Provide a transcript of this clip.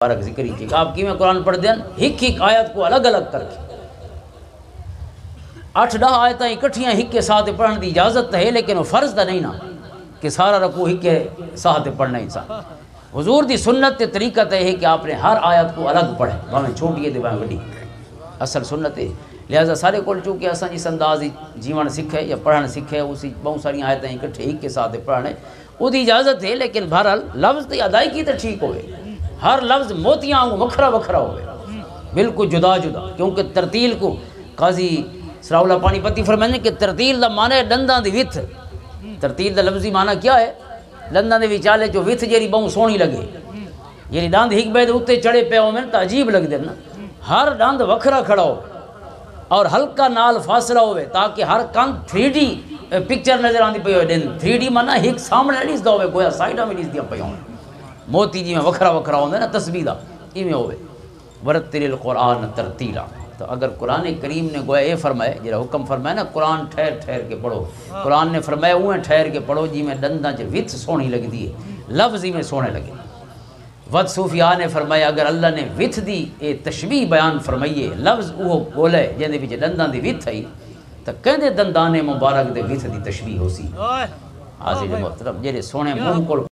مبارک ذکر ہی کی آپ کی میں قرآن پڑھ دیں ہک ہک آیت کو الگ الگ کر کے 8-10 آیتیں اکٹھیاں ہک کے ساتھ پڑھنے دی اجازت ہے، لیکن وہ فرض تو نہیں نا کہ سارا رکوع ہک کے ساتھ پڑھنا انسان۔ حضور دی سنت تے طریقہ تے ہے کہ آپ نے ہر آیت کو الگ پڑھیں، بھاویں چھوٹی ہے تے بھاویں بڑی، اصل سنت ہے۔ لہذا سارے کول چونکہ اساں جس انداز جیون سکھے یا پڑھن سکھے اسی بہت ساری آیتیں اکٹھے ہک کے ساتھ پڑھنے وہ دی اجازت ہے، لیکن بہرحال لفظ تے ادائیگی تے ٹھیک ہوئے، ہر لفظ موتیاں وکھرا وکھرا ہوئے، بالکل جدا جدا، کیونکہ ترتیل کو قاضی سراء اللہ پانی پتی فرمائیں کہ ترتیل دا معنی ہے ڈنداں دی وتھ۔ ترتیل دا لفظی معنی کیا ہے؟ ڈنداں دے وچالے جو وتھ جیری بہت سونی لگے، جیری ڈند ہک بے اتنے چڑھے پے ہوئے تو عجیب لگ دے نا، ہر ڈند وکھرا کھڑا ہو اور ہلکا نال فاصلہ ہوئے تاکہ ہر کن 3D پکچر نظر آندی پئی ہوئے۔ 3D معنی ہک سامنے نہیں دا ہوئے، گویا سائیڈاں میں نہیں دیا پئی ہوئے، موتی جی میں وکھرا وکھرا ہوندے نا تسبیح دا ایویں ہوئے۔ ورتل القرآن ترتیلا، تو اگر قرآن کریم نے گویا یہ فرمائے جڑا حکم فرمایا نا قرآن ٹھہر ٹھہر کے پڑھو، قرآن نے فرمایا اوہیں ٹھہر کے پڑھو جی میں ڈنداں چ وتھ سونی لگدی ہے، لفظ ہی میں سونے لگے۔ ود صوفیاء نے فرمایا اگر اللہ نے وتھ دی اے تشبیہ بیان فرمائیے، لفظ وہ بولے جن دے وچ ڈنداں دی وتھ آئی تو کہندے دندان مبارک دے وتھ دی تشبیہ ہو سی۔ حاضر محترم جڑے سونے منہ کول